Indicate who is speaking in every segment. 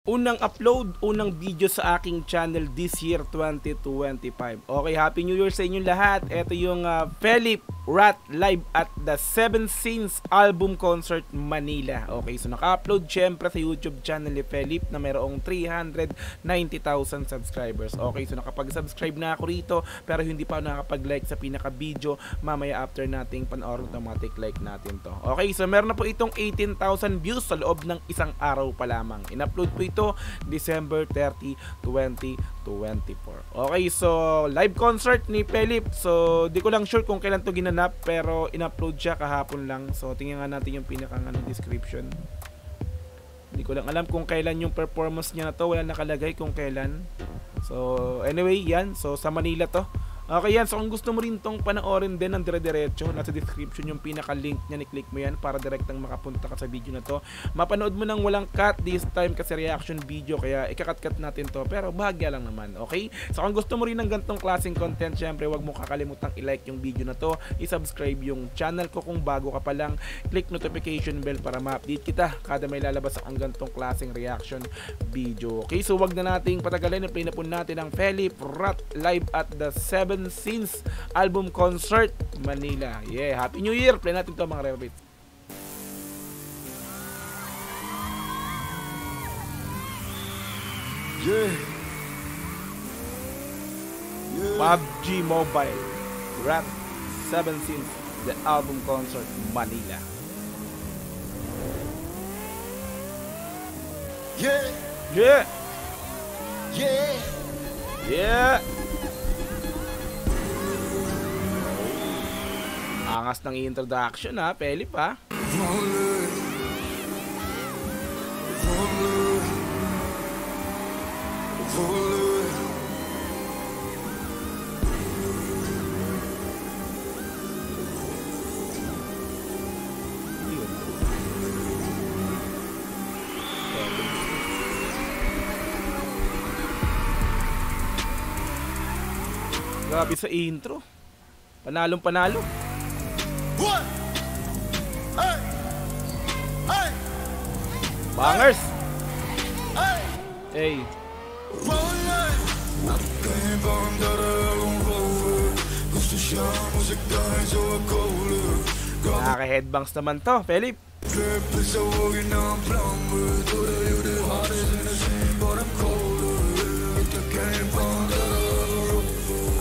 Speaker 1: Unang upload, unang video sa aking channel this year 2025. Okay, Happy New Year sa inyong lahat. Ito yung Philip Rat live at the Seven Sins Album Concert Manila. Okay, so naka-upload syempre sa YouTube channel ni Philip na mayroong 390,000 subscribers. Okay, so nakapag-subscribe na ako rito pero hindi pa ako nakapag-like sa pinaka-video. Mamaya after nating panoorin automatic like natin to. Okay, so meron na po itong 18,000 views sa loob ng isang araw pa lamang. In-upload po ito December 30, 2024. Okay, so live concert ni Philip. So di ko lang sure kung kailan to ginanap pero in-upload siya kahapon lang. So tingnan nga natin yung pinakang description. Hindi ko lang alam kung kailan yung performance niya na to. Wala nakalagay kung kailan. So anyway, yan. So sa Manila to. Okay yan, so kung gusto mo rin tong panoorin din ng dire-diretso, nasa description yung pinaka-link niya, ni-click mo yan para direktang makapunta ka sa video na to. Mapanood mo nang walang cut this time kasi reaction video, kaya ikakat-cut natin to, pero bahagya lang naman, okay? So kung gusto mo rin ng gantong klaseng content, syempre wag mo kakalimutang i-like yung video na to, i-subscribe yung channel ko kung bago ka pa lang, click notification bell para ma-update kita kada may lalabas ang gantong klaseng reaction video. Okay, so wag na nating patagalin, i-play na po natin ang Philip Rat live at the Seven Sins Album Concert Manila. Yeah, Happy New Year! Play natin to mga Rebits.
Speaker 2: Yeah.
Speaker 1: PUBG Mobile Rat Seven Sins The Album Concert Manila.
Speaker 2: Yeah.
Speaker 1: Yeah!
Speaker 2: Yeah.
Speaker 1: Yeah! Angas ng introduction ha, Philip ha. Grabe sa intro. Panalong panalo.
Speaker 2: What? Hey. Hey.
Speaker 1: Bangers.
Speaker 2: Hey.
Speaker 1: Hey. Nakaka-headbangs naman to, Philip.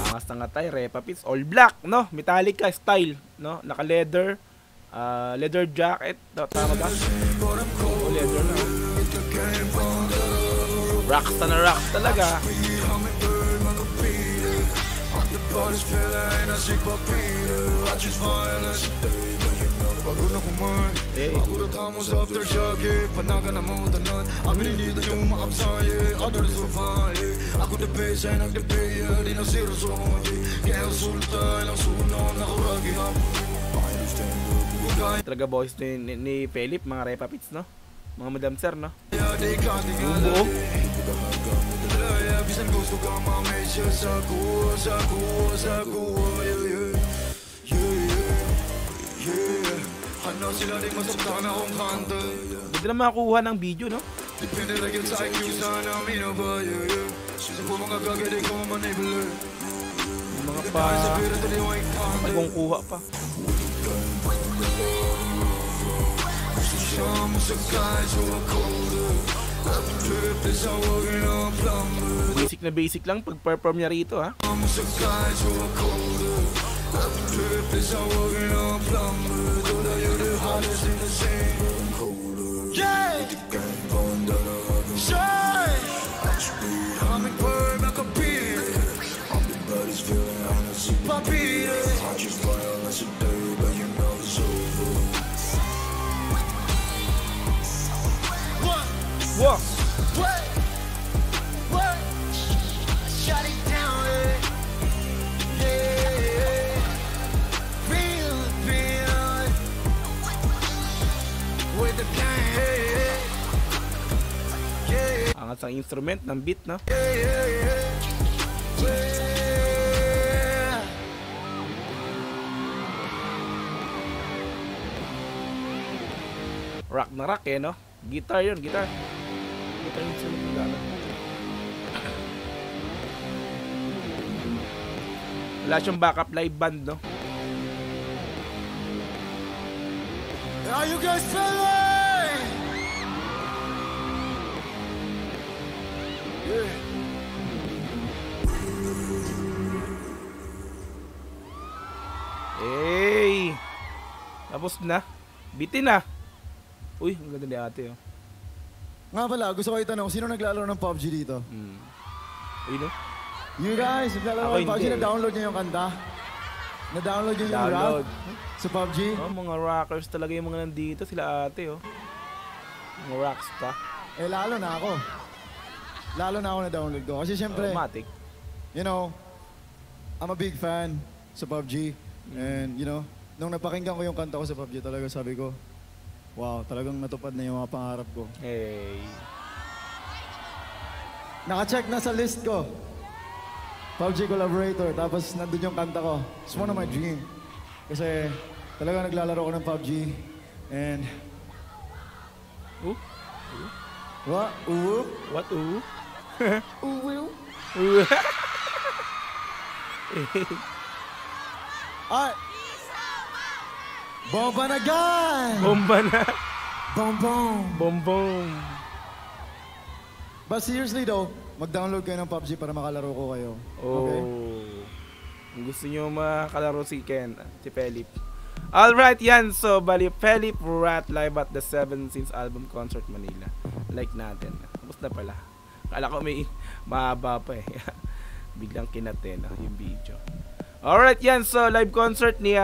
Speaker 1: Angas na nga tayo, Repapits. All black, no? Metallica style, no? Naka-leather. Leather jacket. Tama ba? Oh, leather na. Rocks na rocks talaga. Hey. Talaga boys ni Philip, mga Repapits, no? Mga Madam Sir, no? Buo. Hindi na makakuha ng video, no? Mga pa bagong kuha pa. Basic lang pag-perform niya rito, ha? Wow.
Speaker 2: Shut it down, yeah. Real with the gang, yeah.
Speaker 1: Angas ang instrument ng beat, no? Rock na rock, eh, no? Guitar yun, guitar. tayo sa mga wala siyang backup live band, no?
Speaker 2: Are you guys feeling? Yeah.
Speaker 1: Hey! Tapos na. Bitin na. Uy, ang ganda ni ate, oh.
Speaker 3: Nga pala, gusto ko itanong, sino naglalaro ng PUBG dito?
Speaker 1: Uy, no?
Speaker 3: You guys, naglalaro
Speaker 1: Ako
Speaker 3: ng PUBG,
Speaker 1: hindi.
Speaker 3: na-download niyo yung kanta? Na-download niyo yung
Speaker 1: Download.
Speaker 3: rap sa PUBG?
Speaker 1: Oh, mga rockers talaga yung mga nandito. Sila ate, oh. Mga rockstar.
Speaker 3: Eh, lalo na ako. Lalo na ako na-download ko. Kasi syempre,
Speaker 1: Automatic.
Speaker 3: you know, I'm a big fan sa PUBG. And, you know, nung napakinggan ko yung kanta ko sa PUBG, talaga sabi ko, wow, talagang natupad na yung mga pangarap ko.
Speaker 1: Hey.
Speaker 3: Naka-check na sa list ko. PUBG collaborator, tapos nandun yung kanta ko. It's one of my dream. Kasi talaga naglalaro ko ng PUBG. And,
Speaker 1: Ooh.
Speaker 3: what? Ooh?
Speaker 1: What, ooh?
Speaker 3: Ooh?
Speaker 1: Ooh.
Speaker 3: Ay! Bomba na gan!
Speaker 1: Bomba na.
Speaker 3: Bom bom!
Speaker 1: Bombom.
Speaker 3: But seriously though, mag-download kayo ng PUBG para makalaro ko kayo. Okay?
Speaker 1: Oh. Kung gusto nyo makalaro si Ken, si Felip. Alright, yan. So, bali, Felip Rat live at the 7 Sins Album Concert Manila. Like natin. Tapos na pala. Kala ko may mahaba pa eh. Biglang kinaten yung video. Alright, yan. So, live concert ni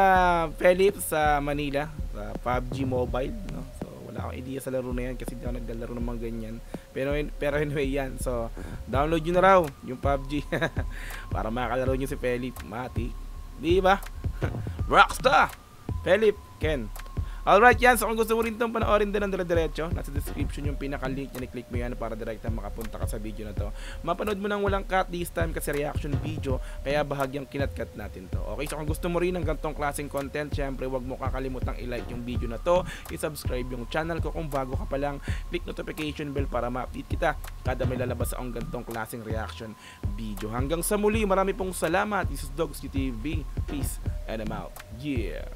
Speaker 1: Felip sa Manila. Sa PUBG Mobile. No? So, wala akong idea sa laro na yan kasi hindi ako naglalaro ng mga ganyan. Pero anyway, yan. So, download nyo na raw yung PUBG. Para makakalaro nyo si Felip. Mati. Di ba? Rockstar! Felip, Ken. Alright, yan. So kung gusto mo rin itong panoorin din ng dire-diretso, nasa description yung pinaka-link niya, i-click mo yan para direkta makapunta ka sa video na to. Mapanood mo nang walang cut this time kasi reaction video, kaya bahagyang kinat-cut natin to. Okay, so kung gusto mo rin ng gantong klaseng content, syempre wag mo kakalimutang i-like yung video na to, i-subscribe yung channel ko kung bago ka pa lang, click notification bell para ma-update kita kada may lalabas akong gantong klaseng reaction video. Hanggang sa muli, marami pong salamat. This is Dogs TV. Peace and I'm out. Yeah.